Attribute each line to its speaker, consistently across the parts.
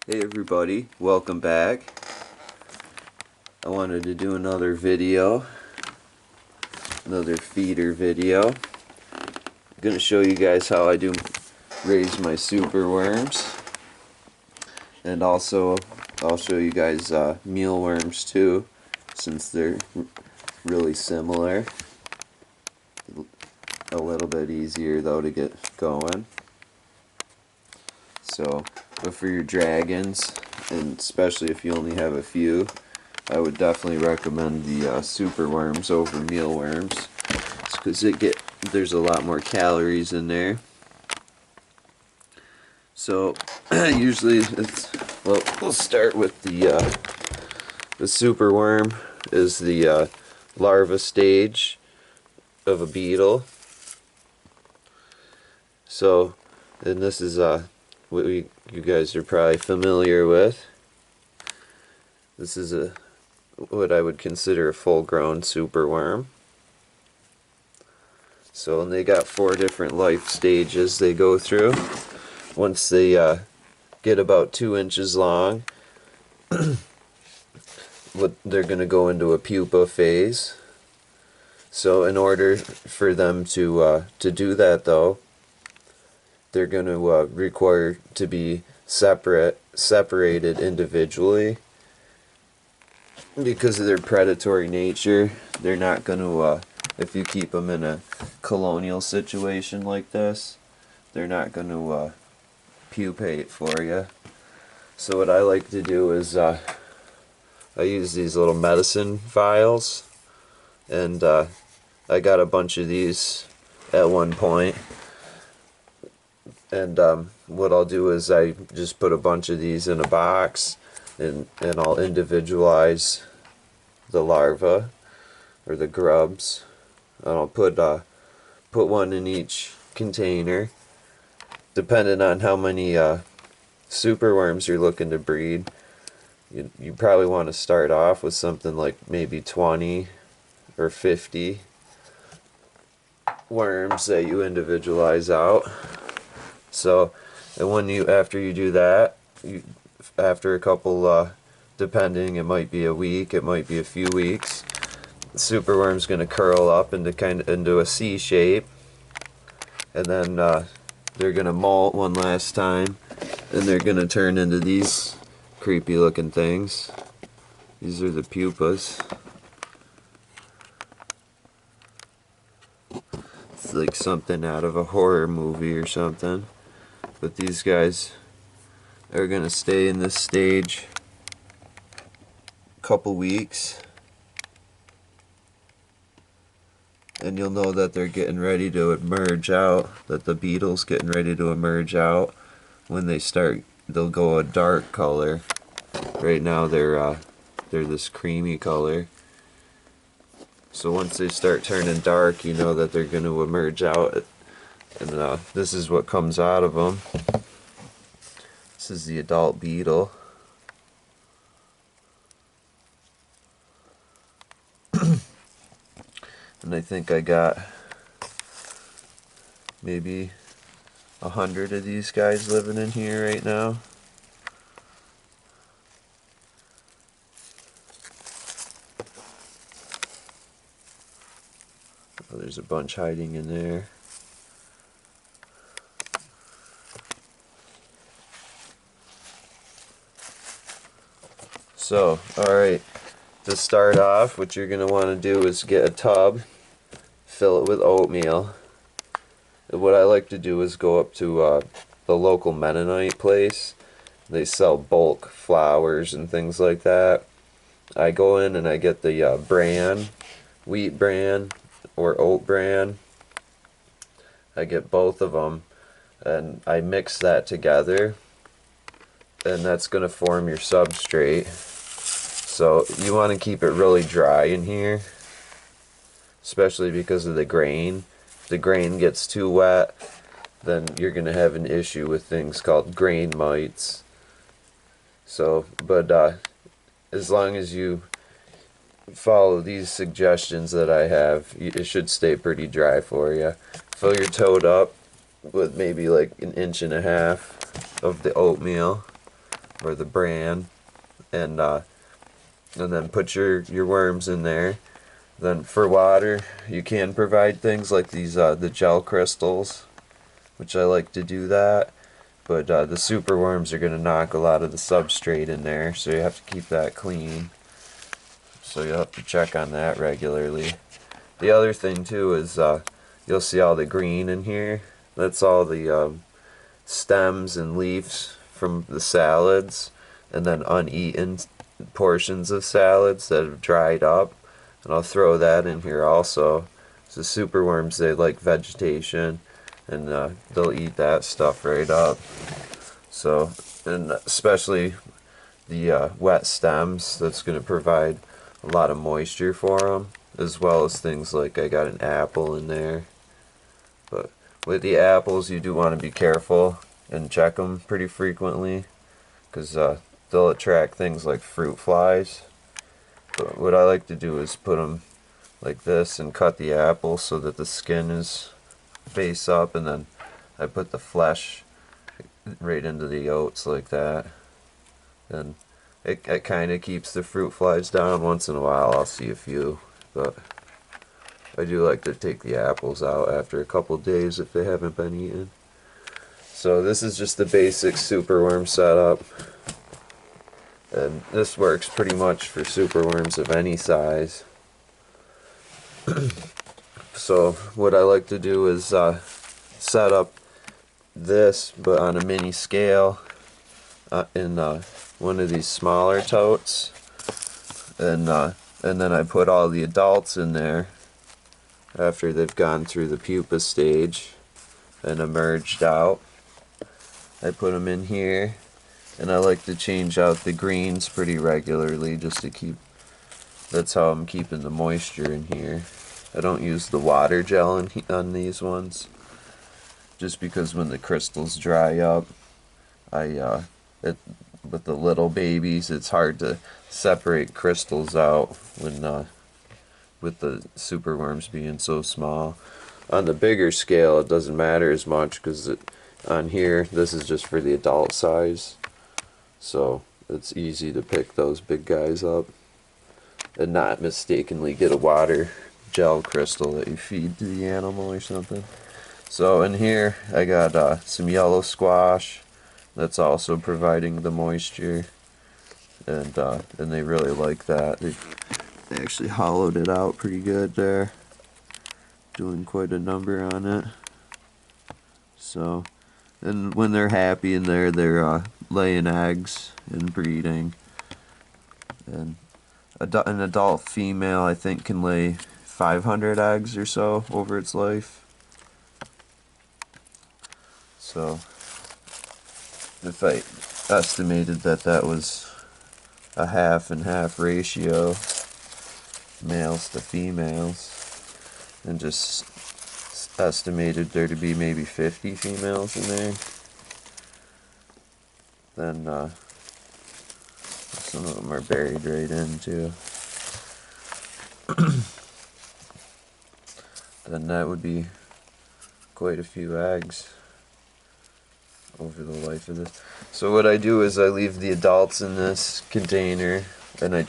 Speaker 1: Hey everybody, welcome back. I wanted to do another video, another feeder video. I'm going to show you guys how I do raise my superworms, and also I'll show you guys mealworms too, since they're really similar. A little bit easier though to get going. So, but for your dragons, and especially if you only have a few, I would definitely recommend the superworms over mealworms, because there's a lot more calories in there. So usually we'll start with the superworm is the larva stage of a beetle. So, and this is what you guys are probably familiar with. This is what I would consider a full-grown superworm. So, and they got 4 different life stages they go through. Once they get about 2 inches long, they're going to go into a pupa phase. So, in order for them to do that, though, they're going to require to be separated individually. Because of their predatory nature, they're not going to, if you keep them in a colonial situation like this, they're not going to pupate for you. So what I like to do is I use these little medicine vials, and I got a bunch of these at one point. And what I'll do is I just put a bunch of these in a box, and I'll individualize the larva or the grubs, and I'll put one in each container, depending on how many superworms you're looking to breed. You probably want to start off with something like maybe 20 or 50 worms that you individualize out. So, and after you do that, after a couple, depending, it might be a week, it might be a few weeks, the superworm's going to curl up into a C shape, and then they're going to molt one last time, and they're going to turn into these creepy looking things. These are the pupas. It's like something out of a horror movie or something. But these guys are going to stay in this stage a couple weeks, and you'll know that they're getting ready to emerge out, that the beetle's getting ready to emerge out when they'll go a dark color. Right now they're this creamy color. So once they start turning dark, you know that they're going to emerge out. And this is what comes out of them. This is the adult beetle. And I think I got maybe 100 of these guys living in here right now. Oh, there's a bunch hiding in there. So, alright, to start off, what you're going to want to do is get a tub, fill it with oatmeal. And what I like to do is go up to the local Mennonite place. They sell bulk flours and things like that. I go in and I get the bran, wheat bran or oat bran. I get both of them, and I mix that together, and that's going to form your substrate. So you want to keep it really dry in here, especially because of the grain. If the grain gets too wet, then you're going to have an issue with things called grain mites. So, but as long as you follow these suggestions that I have, it should stay pretty dry for you. Fill your toad up with maybe like 1.5 inches of the oatmeal. or the bran, and then put your worms in there. Then for water, you can provide things like these the gel crystals, which I like to do that. But the superworms are going to knock a lot of the substrate in there, so you have to keep that clean. So you'll have to check on that regularly. The other thing too is you'll see all the green in here. That's all the stems and leaves from the salads, and then uneaten portions of salads that have dried up. And I'll throw that in here also. So superworms, they like vegetation, and they'll eat that stuff right up. So, and especially the wet stems, that's going to provide a lot of moisture for them, as well as things like I got an apple in there. But with the apples, you do want to be careful and check them pretty frequently, because they'll attract things like fruit flies. But what I like to do is put them like this and cut the apple so that the skin is face up, and then I put the flesh right into the oats like that, and it kind of keeps the fruit flies down. Once in a while I'll see a few, but I do like to take the apples out after a couple days if they haven't been eaten. So this is just the basic superworm setup, and this works pretty much for superworms of any size. So what I like to do is set up this, but on a mini scale, in one of these smaller totes, and then I put all the adults in there after they've gone through the pupa stage and emerged out. I put them in here, and I like to change out the greens pretty regularly just to keep, that's how I'm keeping the moisture in here. I don't use the water gel on these ones, just because when the crystals dry up, with the little babies, it's hard to separate crystals out when with the superworms being so small. On the bigger scale, it doesn't matter as much, because on here, this is just for the adult size, so it's easy to pick those big guys up and not mistakenly get a water gel crystal that you feed to the animal or something. So in here I got some yellow squash that's also providing the moisture, and they really like that. They actually hollowed it out pretty good there, doing quite a number on it. So, and when they're happy in there, they're laying eggs and breeding. And an adult female, I think, can lay 500 eggs or so over its life. So if I estimated that was a half and half ratio, males to females, and just estimated there to be maybe 50 females in there, then some of them are buried right in too. Then that would be quite a few eggs over the life of this. So what I do is I leave the adults in this container, and I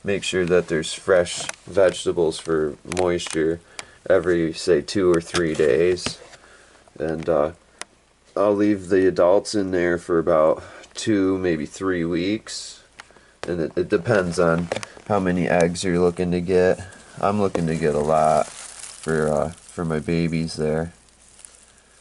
Speaker 1: make sure that there's fresh vegetables for moisture every, say, 2 or 3 days. And I'll leave the adults in there for about 2, maybe 3 weeks. And it depends on how many eggs you're looking to get. I'm looking to get a lot for my babies there,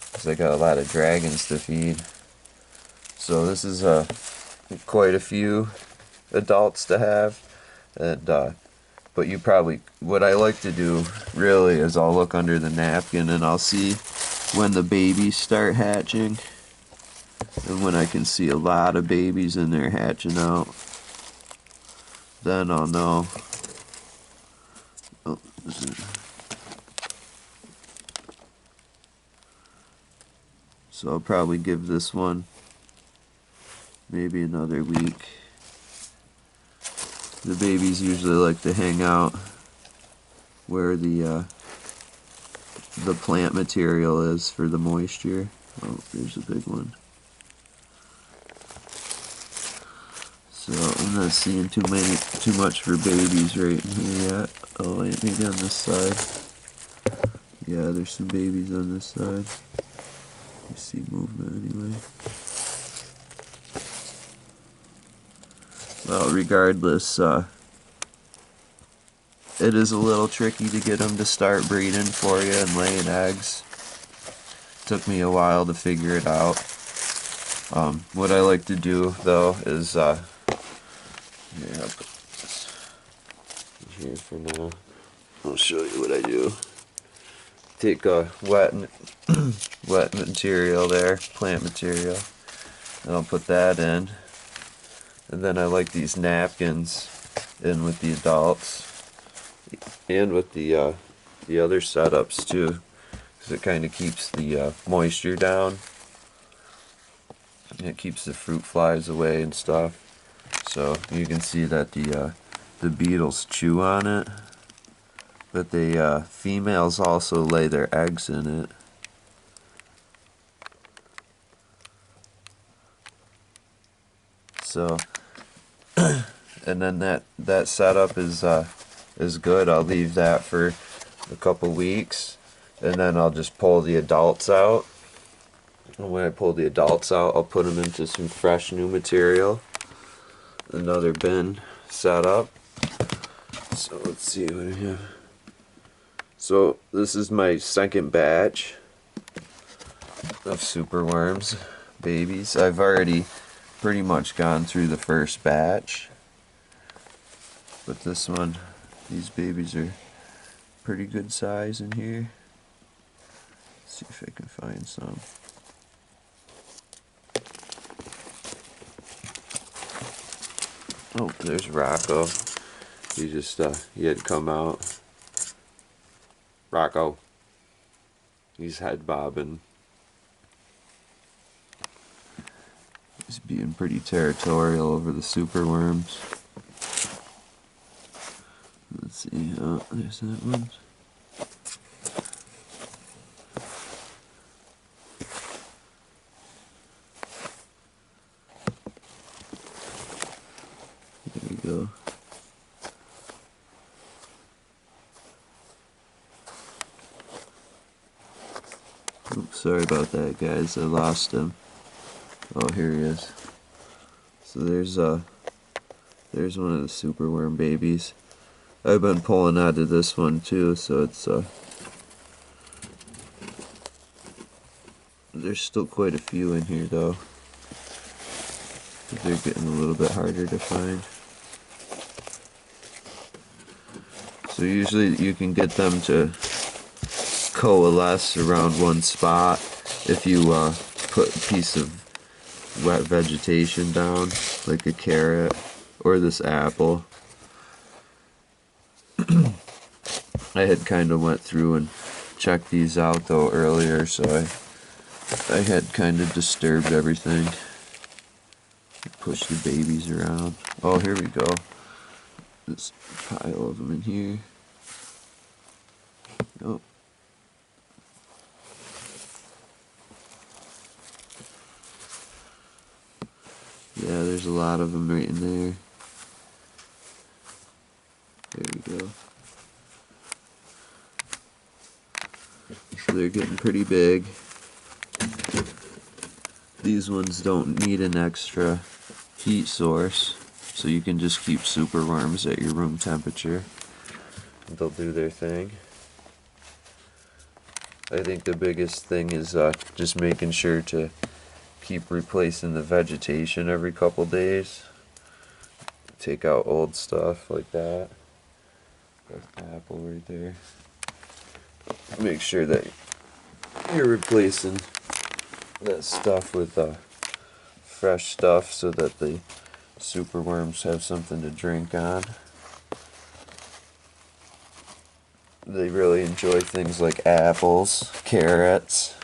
Speaker 1: because I got a lot of dragons to feed. So this is quite a few adults to have, and but you probably, what I like to do really is I'll look under the napkin and I'll see when the babies start hatching, and when I can see a lot of babies in there hatching out, then I'll know. Oh, so I'll probably give this one maybe another week. The babies usually like to hang out where the plant material is for the moisture. Oh, there's a big one. So I'm not seeing too much for babies right in here yet. Oh wait, maybe on this side. Yeah, there's some babies on this side. You see movement anyway. Well, regardless, it is a little tricky to get them to start breeding for you and laying eggs. Took me a while to figure it out. What I like to do though is, here, I'll put this here for now. I'll show you what I do. Take a wet material there, plant material, and I'll put that in. And then I like these napkins in with the adults and with the other setups too, because it kind of keeps the moisture down. It keeps the fruit flies away and stuff. So you can see that the beetles chew on it, but the females also lay their eggs in it. So, and then that setup is good. I'll leave that for a couple weeks, and then I'll just pull the adults out. And when I pull the adults out, I'll put them into some fresh new material. Another bin set up. So let's see what I have. So this is my second batch of superworms babies. I've already pretty much gone through the first batch, but this one, these babies are pretty good size in here. Let's see if I can find some. Oh, there's Rocco. He had come out. Rocco. He's head bobbing. He's being pretty territorial over the superworms. Let's see. Oh, there's that one. There we go. Oops, sorry about that, guys. I lost him. Oh, here he is. So there's one of the superworm babies. I've been pulling out of this one too, so it's there's still quite a few in here though. They're getting a little bit harder to find. So usually you can get them to coalesce around one spot if you put a piece of wet vegetation down, like a carrot or this apple. I had kind of went through and checked these out though earlier, so I had kind of disturbed everything. Push the babies around. Oh, here we go. This pile of them in here. Oh. Yeah, there's a lot of them right in there. There we go. So they're getting pretty big. These ones don't need an extra heat source, so you can just keep superworms at your room temperature. They'll do their thing. I think the biggest thing is just making sure to keep replacing the vegetation every couple days. Take out old stuff like that. That apple right there. Make sure that you're replacing that stuff with fresh stuff so that the superworms have something to drink on. They really enjoy things like apples, carrots.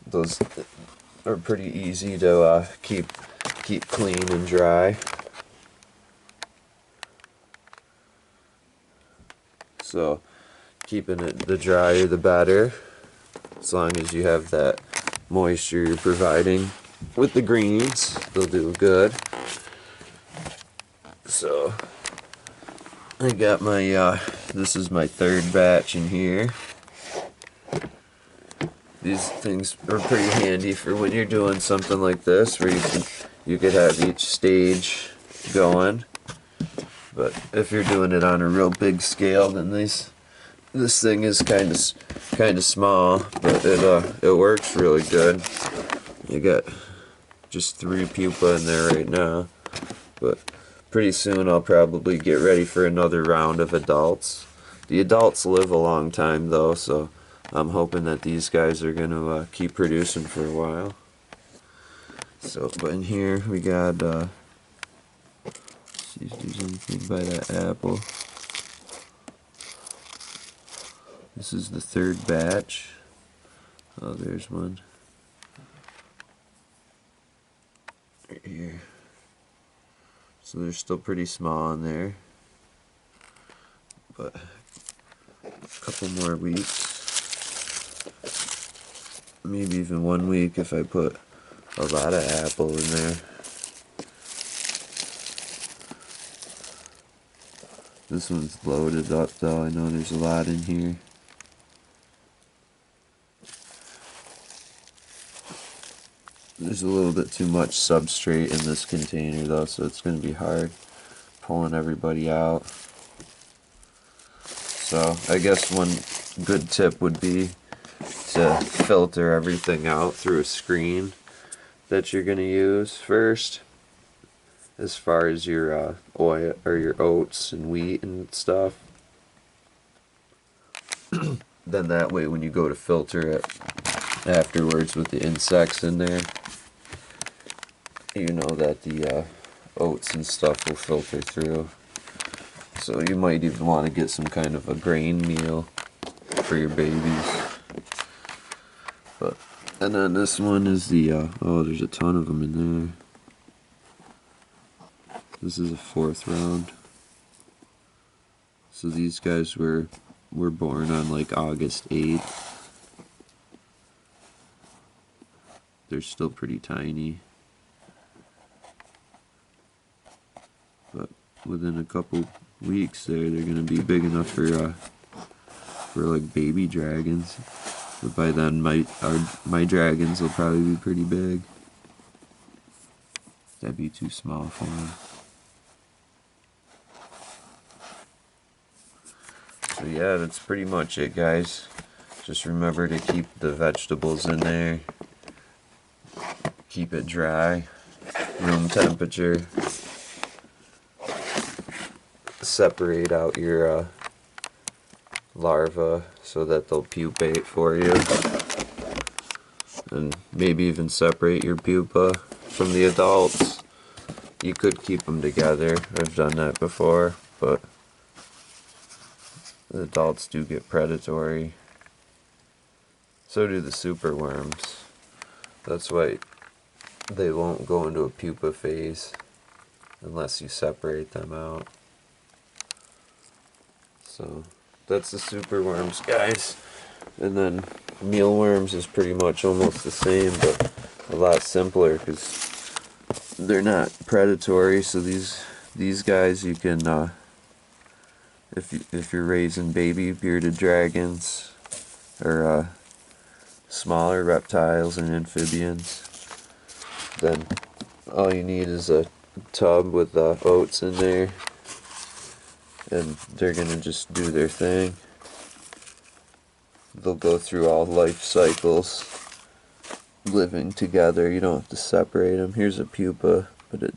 Speaker 1: Those are pretty easy to keep clean and dry. So keeping it the drier the better, as long as you have that moisture you're providing with the greens, they'll do good. So I got my this is my third batch in here. These things are pretty handy for when you're doing something like this, where you could have each stage going. But if you're doing it on a real big scale, then this thing is kind of small, but it works really good. You got just 3 pupa in there right now, but pretty soon I'll probably get ready for another round of adults. The adults live a long time though, so I'm hoping that these guys are going to keep producing for a while. So, but in here we got, see if there's anything by that apple. This is the third batch. Oh, there's one. Right here. So they're still pretty small in there. But a couple more weeks. Maybe even 1 week if I put a lot of apple in there. This one's loaded up though. I know there's a lot in here. There's a little bit too much substrate in this container though, so it's going to be hard pulling everybody out. So I guess one good tip would be to filter everything out through a screen that you're going to use first, as far as your oil or your oats and wheat and stuff. Then that way when you go to filter it afterwards with the insects in there, you know that the oats and stuff will filter through. So you might even want to get some kind of a grain meal for your babies. But and then this one is the oh, there's a ton of them in there. This is a 4th round. So these guys were born on like August 8th. They're still pretty tiny. But within a couple weeks they're gonna be big enough for like baby dragons. But by then my dragons will probably be pretty big. That'd be too small for them. So yeah, that's pretty much it, guys. Just remember to keep the vegetables in there. Keep it dry, room temperature. Separate out your larvae so that they'll pupate for you. And maybe even separate your pupa from the adults. You could keep them together. I've done that before, but the adults do get predatory. So do the superworms. That's why they won't go into a pupa phase unless you separate them out. So that's the superworms, guys. And then mealworms is pretty much almost the same, but a lot simpler because they're not predatory. So these guys you can if you're raising baby bearded dragons or smaller reptiles and amphibians, then all you need is a tub with oats in there, and they're gonna just do their thing. They'll go through all life cycles living together. You don't have to separate them. Here's a pupa, but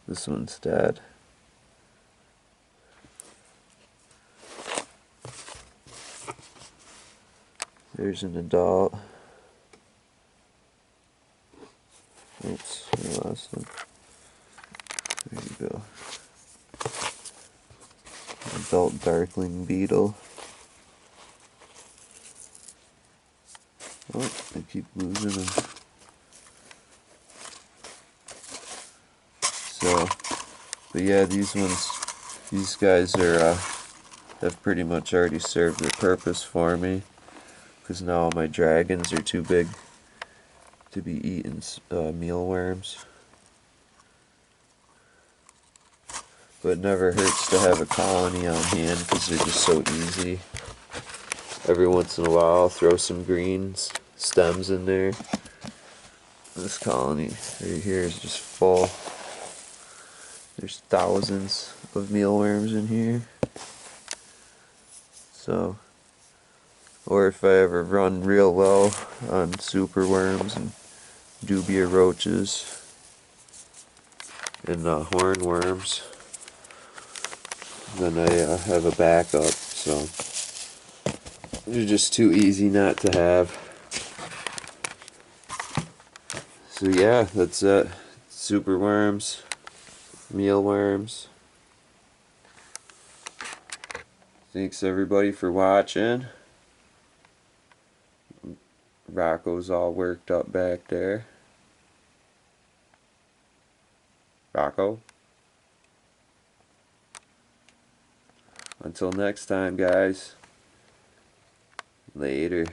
Speaker 1: this one's dead. There's an adult. Oops, I lost them. There you go. Adult darkling beetle. Oh, I keep losing them. So, but yeah, these guys are have pretty much already served their purpose for me, because now all my dragons are too big to be eating mealworms. but it never hurts to have a colony on hand because they're just so easy. Every once in a while I'll throw some green stems in there. This colony right here is just full. There's thousands of mealworms in here. So, or if I ever run real low on superworms and dubia roaches and hornworms, then I have a backup. So they're just too easy not to have. So yeah, that's it. Superworms, mealworms. Thanks everybody for watching. Rocco's all worked up back there. Rocco. Until next time, guys. Later.